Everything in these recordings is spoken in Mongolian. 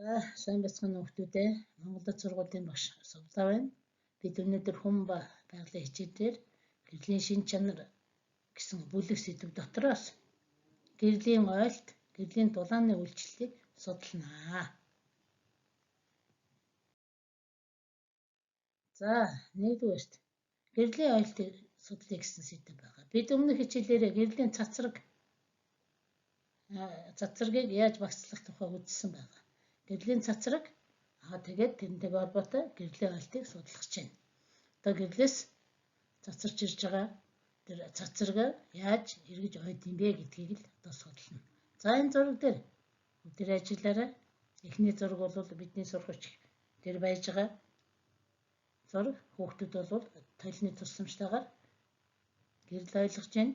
За сайн бацхан хүүхдүүдээ Монголд сургуулийн багш Сувлаа байна. Бид өнөөдөр хүн ба байгалийн хичээлээр гэрлийн шин чанар гэсэн бүлэг сэдв дотроос гэрлийн ойлт, гэрлийн дулааны үйлчлэлийг судалнаа. За нэгдүгээрт гэрлийн ойлтыг судлая гэсэн сэдв байгаа. Бид өмнөх хичээлээрээ гэрлийн цацрагийг яаж багцлах тухай үзсэн байгаа. Гэрлийн цацраг тэгээд тэрнтэйг холбоотой гэрлийн ойлтыг судлах гэж байна. Одоо гэрлээс цацарч ирж байгаа тэр цацрагаа яаж эргэж ойд юм бэ гэдгийг л одоо судална. За энэ зураг дээр өдөр ажиллаараа эхний зураг бол бидний сурагч дээр байж байгаа зураг. Хүүхдүүд бол толны тусламжтайгаар гэрэл ойлгож байна.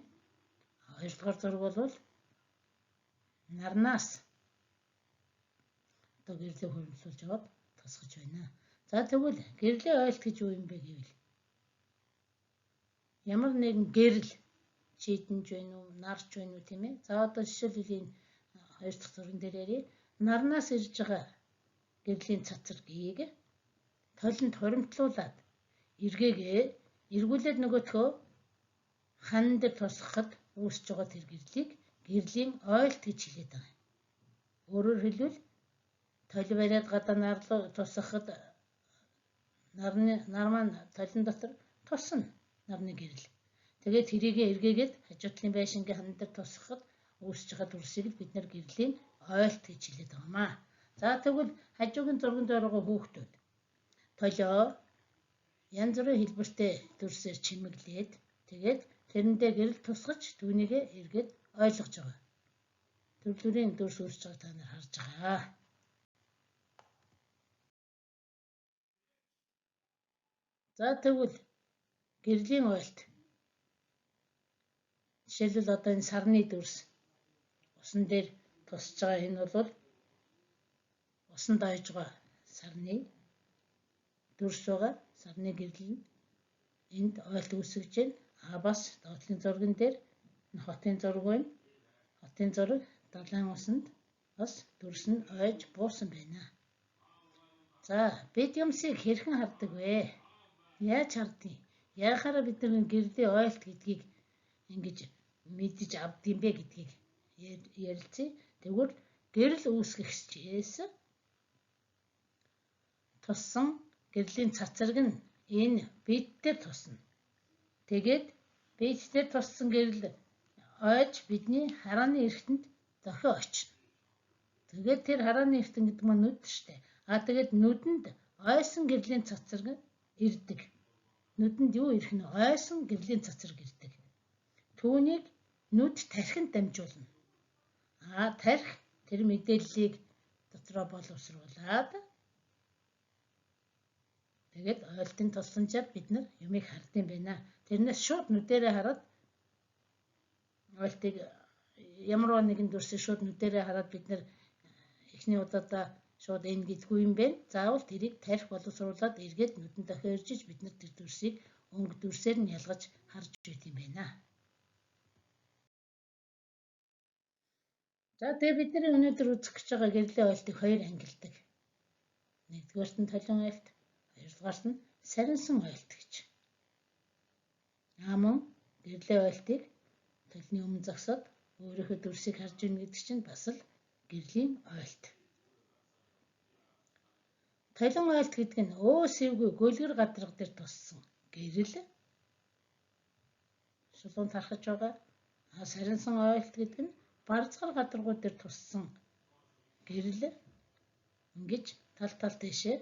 Хоёрдугаар зураг бол нарнаас одоо гэрлийг хөрвүүлж аваад тусгаж байна. За тэгвэл гэрлийн ойлт гэж юу юм бэ гэвэл ямар нэгэн гэрэл чийдэнж байна уу, нарч байна уу тийм ээ. За одоо жишээлбэл энэ хоёр дахь зурган дээр ярив. Нарнаас ирж байгаа гэрлийн цацрагийг толинд хуримтлуулад эргүүлээд нөгөөдхөө хан дээр тусгахад үүсэж байгаа тэр гэрлийг гэрлийн ойлт гэж хэлээд байгаа. Өөрөөр хэлбэл толь бариад гадаа нарлуу тусгахад нар маань толин дотор тусна нарны гэрэл. Тэгээд тэрийг эргээгээд хажуутлын байшингийн хан дээр тусгахад үүсэж байгаа дүрсийг бид нэр гэрлийн ойлт гэж хэлээд байгаамаа. За тэгвэл хажуугийн зурганд байгаа хүүхдүүд толио янз бүрийн хэлбэртэй дүрсээр чимэглээд тэгээд тэрэндээ гэрэл тусгаж түүнийг эргээд ойлгож байгаа. Төрөлхтөрийн дүрс үүсэж байгааг та нар харж байгаа. За тэгвэл гэрлийн ойлт. Жишээлбэл одоо энэ сарны дүрс усан дээр тусаж байгаа энэ бол усан дайж байгаа сарны дүрс байгаа. Сарны гэрэл нь энд ойлт үүсгэж байна. Бас доотлын зурган дээр хотын зураг байна. Хотын зураг далайн усанд бас дүрс нь ойж буусан байна. За бид юмсыг хэрхэн хардаг вэ? Яаж хардгийг? Яахаараа бид нар гэрлийн ойлт гэдгийг ингэж мэдэж авдсан бэ гэдгийг ярилцъя. Тэгвэл гэрэл үүсгэхчээс туссан гэрлийн цацраг нь энэ биетээр тусна. Тэгээд биетээр туссан гэрэл ойж бидний харааны эргэтэнд дохио очно. Тэгээд тэр харааны эргэтэн гэдэг нь нүд штэ. Тэгээд нүдэнд ойсон гэрлийн цацраг ирдэг. Нүдэнд юу ирэх нь ойсон гэрлийн цацраг ирдэг. Түүнийг нүд тархинд дамжуулна. Тархи тэр мэдээллийг дотроо боловсруулад тэгээд ойлтын тусламжаар бид нар юмыг хардсан байна. Тэрнээс шууд нүдэрээ хараад ойлтыг ямар нэгэн дүрсийг шууд нүдэрээ хараад бид нар эхний удаадаа шууд энэ гэдгүй юм бэ. Заавал тэрийг тархи боловсруулад эргээд нүдэнд дахин иржиж бид нар тэр дүрсийг өнгө дүрсээр нь ялгаж харж байт юм байна. За тэгээ бидний өнөөдөр үзэх гэж байгаа гэрлийн ойлтыг хоёр ангилдаг. Нэгдүгээрт нь толин ойлт, хоёрдугаарт нь сарнсан ойлт гэж. Мөн гэрлийн ойлтыг толны өмнө зогсоод өөрийнхөө дүрсийг харж ирнэ гэдэг чинь бас л гэрлийн ойлт. Толин ойлт гэдэг нь өөсөвгүй гөлгөр гадарга дээр туссан гэрэл шулуун тархаж байгаа. Сарнсан ойлт гэдэг нь барцгар гадаргууд дээр туссан гэрэл ингэж тал дэшээ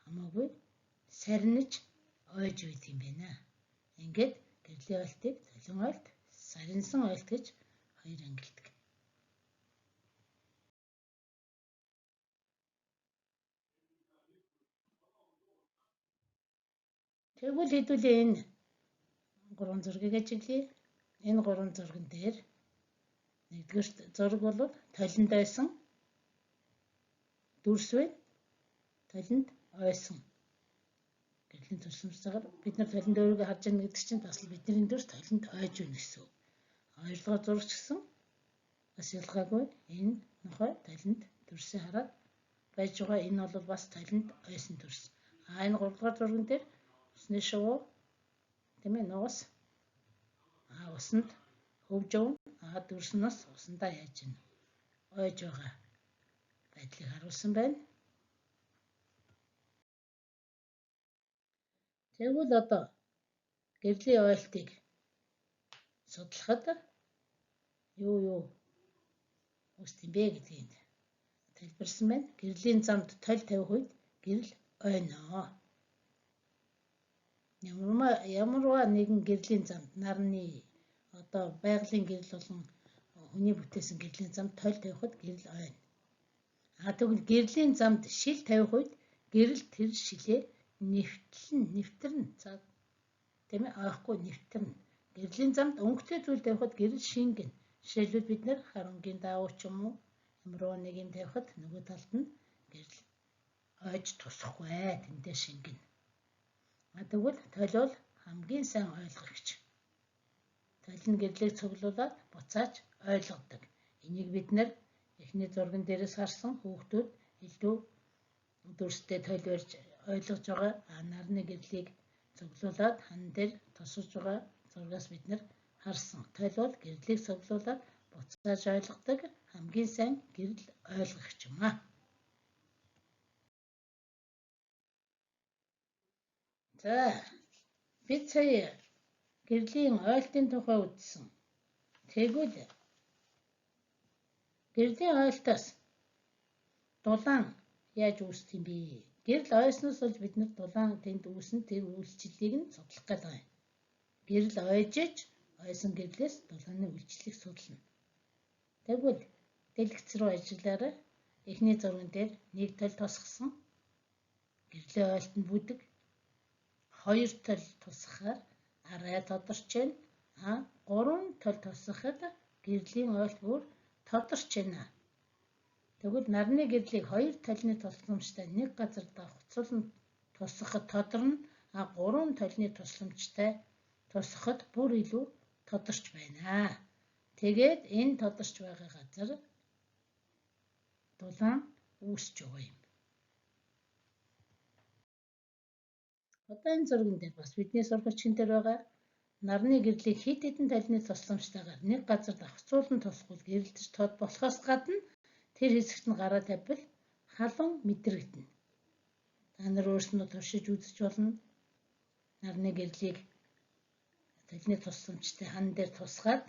хамаагүй сарниж ойж байт юм байна. Ингээд гэрлийн ойлтыг толин ойлт, сарнсан ойлт гэж хоёр ангилдаг. Тэгвэл хэдүүлээ энэ гурван зургийг ажиглая. Энэ гурван зурган дээр нэгдүгээр зураг бол толинд ойсон дүрс байна. Толинд ойсон гэрлийн тусламжтайгаар бид нар толинд өөрийгөө харж байгаа гэдэг чинь бас л бидний дүрс толинд ойж байна гэсэн. Хоёрдугаар зураг ч гэсэн бас ялгаагүй энэ нохой толинд дүрсээ хараад байж байгаа. Энэ бол бас толинд ойсон төрс. Энэ 3 дугаар зурган дээр усны шувуу тийм ээ нугас усанд хөвж явна. Дүрснээс усандаа яаж ийн ойж байгаа байдлыг харуулсан байна. Тэгвэл одоо гэрлийн ойлтыг судлахад юу үст юм бэ гэдгийг тайлбарсан байна. Гэрлийн замд толь тавих үед гэрэл ойноо. Ямарваа нэгэн гэрлийн замд нарны одоо байгалийн гэрэл болон хүний бүтээсэн гэрлийн замд толь тавихад гэрэл ойно. Тэгвэл гэрлийн замд шил тавих үед гэрэл тэр шилээ нэвтэрнэ. Тийм ээ ойхгүй нэвтэрнэ. Гэрлийн замд өнгөтэй зүйл тавихад гэрэл шингэнэ. Жишээлбэл бид нэр хар өнгийн даавуу ч юм уу ямар нэг юм тавихад нөгөө талд нь гэрэл ойж тусахгүй тэндээ шингэнэ. Тэгвэл толь бол хамгийн сайн ойлгогч. Толь нь гэрлийг цуглуулад буцааж ойлгодог. Энийг бид нэр эхний зурган дээрээс харсан хүүхдүүд илүү дүрстэй толь барьж ойлгож байгаа. Нарны гэрлийг цуглуулад хан дээр тосож байгаа зургаас бид нэр харсан. Толь бол гэрлийг цуглуулад буцааж ойлгодог хамгийн сайн гэрэл ойлгогч юм аа. За бид сая гэрлийн ойлтын тухай үзсэн. Тэгвэл гэрлийн ойлтоос дулаан яаж үүсдэг юм бэ? Гэрэл ойсноос бол бид нар дулаан тэнд үүснэ тэр үйлчлэлийг нь судлах гэдэг юм. Гэрэл ойжж ойсон гэрлээс дулааны үйлчлэлийг судлана. Тэгвэл дэлгэц рүү ажиллаарай. Эхний зурган дээр нэг толь тосгосон. Гэрлийн ойлтонд бүдэг. Хоёр толь тусахаар арай тодорч байна. 3 толь тусахад гэрлийн ойлт бүр тодорч байна. Тэгвэл нарны гэрлийг 2 толны тусламжтай нэг газар давхцуулан тусахад тодорно. 3 толны тусламжтай тусахад бүр илүү тодорч байна. Тэгээд энэ тодорч байгаа газар дулаан үүсч байгаа юм. Одоо энэ зурган дээр бас бидний сургалтын дээр байгаа нарны гэрлийг хэд хэдэн толны тусламжтайгаар нэг газар давхцуулан тусахул гэрэлтэж тод болохоос гадна тэр хэсэгт нь гараа тавьбал халуун мэдрэгдэнэ. Та нар өөрснөө туршиж үзэж болно. Нарны гэрлийг толны тусламжтай хан дээр тусгаад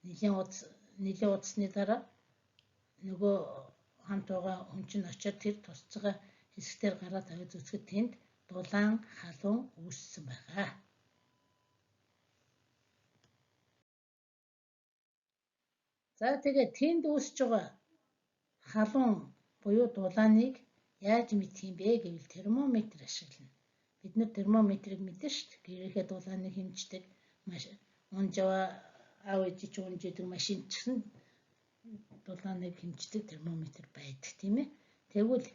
нэлийн удасны дараа нөгөө хамт байгаа хүн чинь очиод тэр тусч байгаа хэсгээр гараа тавьж үзэхэд тэнд дулаан халуун үүссэн байгаа. За тэгээд тэнд үүсэж байгаа халуун буюу дулааныг яаж мэдэх юм бэ гэвэл термометр ашиглана. Бид нар термометрийг мэднэ шүү дээ. Гэрийнхээ дулааныг хэмждэг унжава аав ээж чи унжидэг машин ч гэсэн дулааныг хэмждэг термометр байдаг тийм ээ. Тэгвэл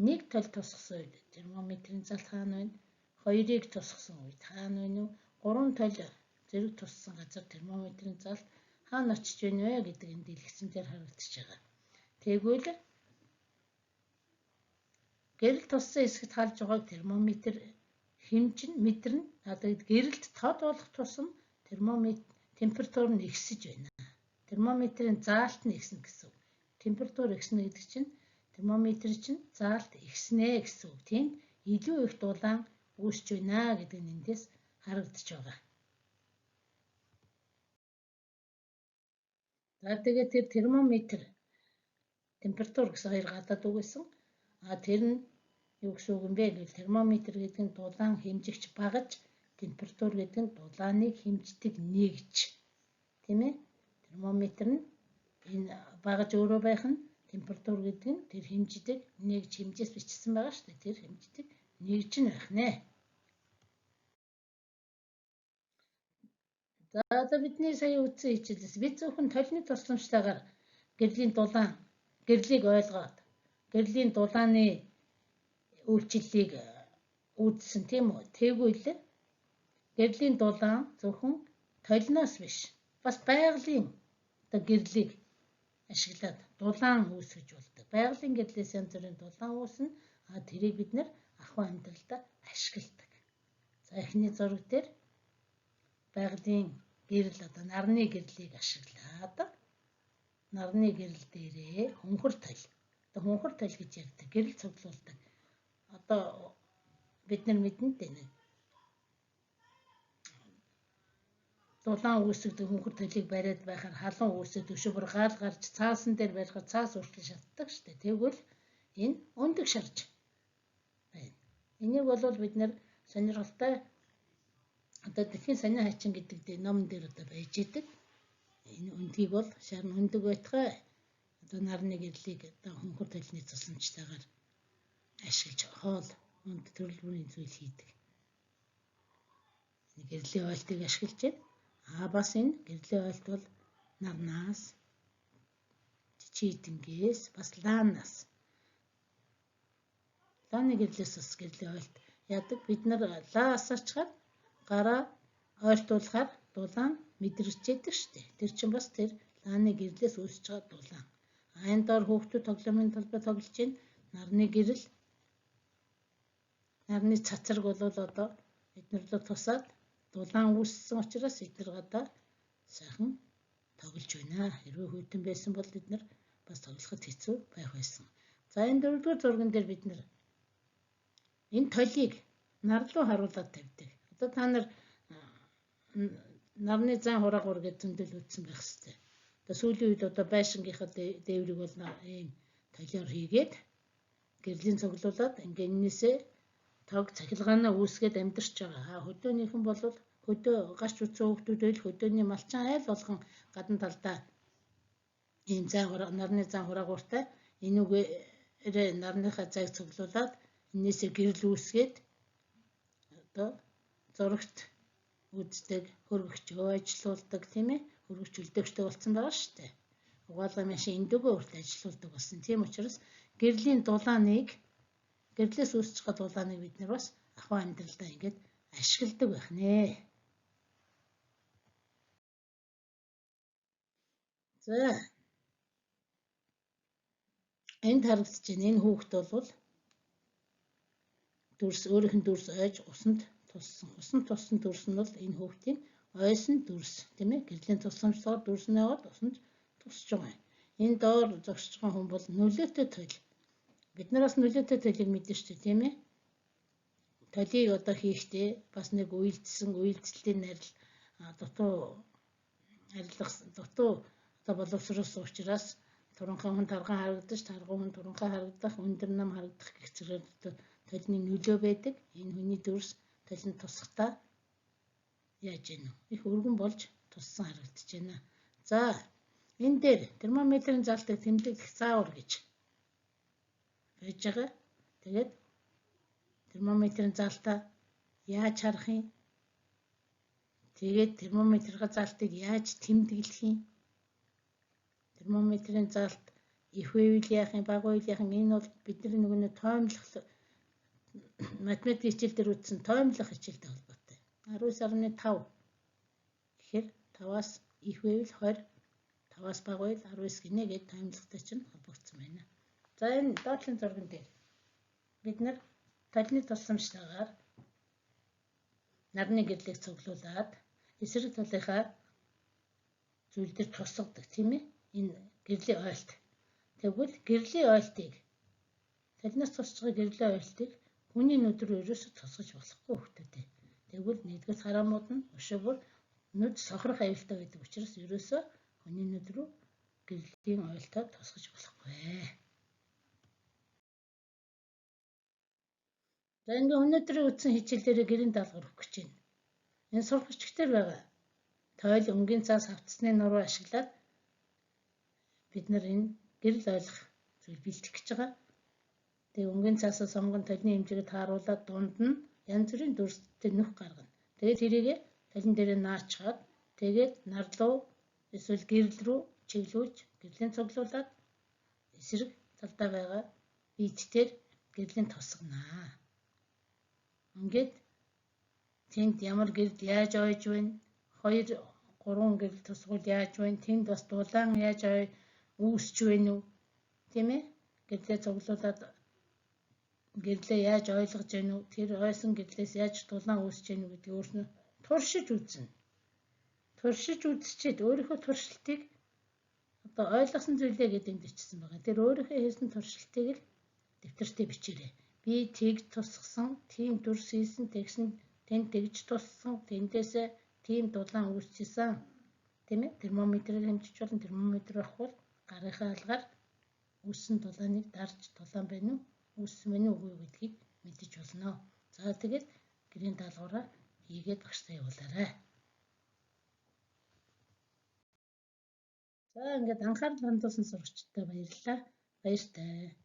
нэг толь тусгасан үед термометрийн залт хаана байна? Хоёрыг тусгасан үед хаана байна вэ? 3 толь зэрэг туссан газар термометрийн залт хаана очиж байна вэ гэдэг энэ дэлгэцэн дээр харагдаж байгаа. Тэгвэл гэрэл туссан хэсэгт халж байгааг термометр хэмжин мэдэрнэ. Тэгээд гэрэлт тод болох тусам температур нь ихсэж байна. Термометрийн заалт нь ихснэ гэсэн үг. Температур ихснэ гэдэг чинь термометр чинь заалт ихснэ гэсэн үг. Тийм илүү их дулаан үүсч байна гэдэг нь эндээс харагдаж байгаа. За тэгээд тэр термометр температур гэсэн хоёр гадаад үг байсан. Тэр нь юу гэсэн үг юм бэ гэвэл термометр гэдэг нь дулаан хэмжигч багаж, температур гэдэг нь дулааныг хэмждэг нэгж. Тийм ээ? Термометр нь энэ багаж өөрөө байх нь температур гэдэг нь тэр хэмждэг нэгж хэмжээс бичсэн байгаа шүү дээ. Тэр хэмждэг нэгж нь байх нэ. За одоо бидний сая үтсэн хичээлээс бид зөвхөн толны тусламжтайгаар гэрлийг ойлгоод гэрлийн дулааны үйлчлэлийг үзсэн тийм үү? Тэгвэл гэрлийн дулаан зөвхөн толноос биш бас байгалийн гэрлийг ашиглаад дулаан үүсгэж болдог. Байгалийн гэрлээс янз бүрийн дулаан үүснэ. Тэрийг бид нэр ахуй амьдралдаа ашигладаг. За эхний зураг дээр байгалийн гэрэл одоо нарны гэрлийг ашиглаад нарны гэрэл дээрээ хөнхөр тойл. Одоо хөнхөр тойл гэж ярьдаг. Гэрэл цуглуулдаг. Одоо бид нар мэднэ дээ нэг дулаан үүсгдэг хөнхөр тойлыг бариад байхаар халуун үүсээд өшөөр гаал гарч цаасан дээр барихад цаас үртэл шатдаг штэ. Тэгвэл энэ өндөг шарж байна. Энийг бол бид нэр сонирхолтой одоо дэлхийн сонин хачин гэдэг ном дээр одоо байж идэг. Энэ өндгийг бол шарн өндөг байтугай одоо нарны гэрлийг одоо хөнхөр тойлны тусламжтайгаар ашиглаж хоол өнд төрөл бүрийн зүйл хийдэг. Энэ гэрлийн ойлтыг ашиглаж бас энэ гэрлийн ойлт бол нарнаас, чичээдэнгээс, бас лаанаас. Лааны гэрлээс бас гэрлийн ойлт яадаг. Бид нар лаас ачаад гараа ойлтуулахаар дулаан мэдэрч яддаг штэ. Тэр чинь бас тэр лааны гэрлээс үүсэж байгаа дулаан. Энэ доор хүүхдүүд тоглоомын талбай тоглож байна. Нарны гэрэл, нарны цацраг бол одоо эднэрлөө тусаад дулаан үүссэн учраас эдгээр гадаа сайхан тоглож байна. Хэрвээ хүйтэн байсан бол эднэр бас тоглоход хэцүү байх байсан. За энэ дөрөвдүгээр зурган дээр бид нэр энэ толийг нар руу харуулад тавьдаг. Одоо та нар нарны зан хураагур гэж зөндөл үзсэн байх хэвээр. Одоо сүүлийн үед одоо байшингийнхаа дээврийг бол ийм толиор хийгээд гэрлийн цуглуулад ингээ энээсээ тог цахилгаанаа үүсгээд амьдарч байгаа. Хөдөөнийхэн бол хөдөө гарч үтсэн хүүхдүүд байл хөдөөний малчин айл болгон гадна талдаа ийм нарны зан хураагууртай энүүгээрээ нарныхаа зайг цуглуулад энээсээ гэрэл үүсгээд одоо зурагт үздэг, хөргөгчөө ажилуулдаг тийм ээ. Хөргөгч үлдээгчтэй болсон байгаа шүү дээ. Угаалгын машин эндөгөө хүртэл ажилуулдаг болсон. Тийм учраас гэрлийн дулааныг гэрлээс үүсэж байгаа дулааныг бид нар бас ахуй амьдралдаа ингээд ашигладаг байх нэ. За энд харагдаж байна. Энэ хүүхэд бол дүрс өөрийнх нь дүрс ойж усанд туссан. Усанд туссан дүрс нь бол энэ хүүхдийн ойсон дүрс тийм ээ. Гэрлийн тусламжтайгаар дүрс нь яваад усанд тусч байгаа. Энэ доор зогсож байгаа хүн бол нөлөөтэй тойл. Бид нараас нөлөөтэй тойлыг мэднэ шүү дээ тийм ээ. Толийг одоо хийхдээ бас нэг үйлдэлтийн найрал дутуу одоо боловсруулсан учраас туранхай хүн тарган харагдаж, тарган хүн туранхай харагдах, өндөр нам харагдах гэх зэрэг толны нөлөө байдаг. Энэ хүний дүрс толинд тусахтаа яаж гэнэ вэ? Их өргөн болж туссан харагдаж байна. За энэ дээр термометрийн залтыг тэмдэглэх заавар гэж байж байгаа. Тэгээд термометрийн залтаа яаж харах юм? Тэгээд термометрийн залтыг яаж тэмдэглэх юм? Термометрийн залт их байвал яах юм, бага байвал яах юм? Энэ бол бидний нөгөө тоомлох математик хичээл дээр үзсэн тоомлох хичээлтэй холбоотой. 19.5 гэхээр 5-аас их байвал 20, 5-аас бага байвал 19 гинэ гэж тоомлохтой чинь холбогдсон байна. За энэ доотлын зурган дээр бид нар толны тусламжтайгаар нарны гэрлийг цуглуулад эсрэг талынхаа зүйл дээр тусгадаг тийм ээ. Энэ гэрлийн ойлт. Тэгвэл гэрлийн ойлтыг толноос тусч байгаа гэрлийн ойлтыг хүний нүд рүү ерөөсө тусгаж болохгүй хөвгтөдөө. Тэгвэл нэгдүгээр хараамууд нь өшөөгөр нүд сохрох аюултай байдаг учраас ерөөсө хүний нүд рүү гэрлийн ойлтоо тусгаж болохгүй. За ингээ өнөөдрийн үтсэн хичээлээрээ гэрийн даалгавар өгөх гэж байна. Энэ сурагчдаар байгаа тойл өнгийн цаас хавцсны нуруу ашиглаад бид нар энэ гэрэл ойлгох зүйл бэлтгэх гэж байгаа. Тэгээ өнгийн цаасаа сонгон толны хэмжээгээ тааруулаад дунд нь янз бүрийн дүрстэй нүх гаргана. Тэгээд тэрийг толон дээр наачаад тэгээд нар руу эсвэл гэрэл рүү чиглүүлж гэрлийн цуглуулад эсрэг талдаа байгаа биетээр гэрлийн тусгнаа. Ингээд тэнд ямар гэрэл яаж ойж байна? 2, 3 гэрэл тусгуул яаж байна? Тэнд бас дулаан яаж үүсч байна уу? Тийм ээ? гэрлээ цуглуулад гэрлээ яаж ойлгож гэнэ үү? Тэр ойсон гэрлээс яаж дулаан үүсэж гэнэ үү гэдгийг өөрснөө туршиж үзнэ. Туршиж үзчихэд өөрийнхөө туршилтыг одоо ойлгосон зүйлээ гэдэг энд бичсэн байгаа. Тэр өөрийнхөө хийсэн туршилтыг л дэвтэртээ бичээрэй. Би тэгж тусгсан, тийм дүрс хийсэн, тэгсэн, тэнд тэгж туссан, тэндээсээ тийм дулаан үүсчихсэн. Тийм ээ? Термометрээр хэмжиж болно. Термометр авах гарынхаа алгаар үүссэн дулааныг дарж дулаан байна уу? Үүссэн байна уу үгүй гэдгийг мэдэж болно. За тэгээд гэрийн даалгавраа хийгээд багштай явуулаарай. За ингээд анхаарал хандуулсан сурагчдаа баярлалаа. Баяртай.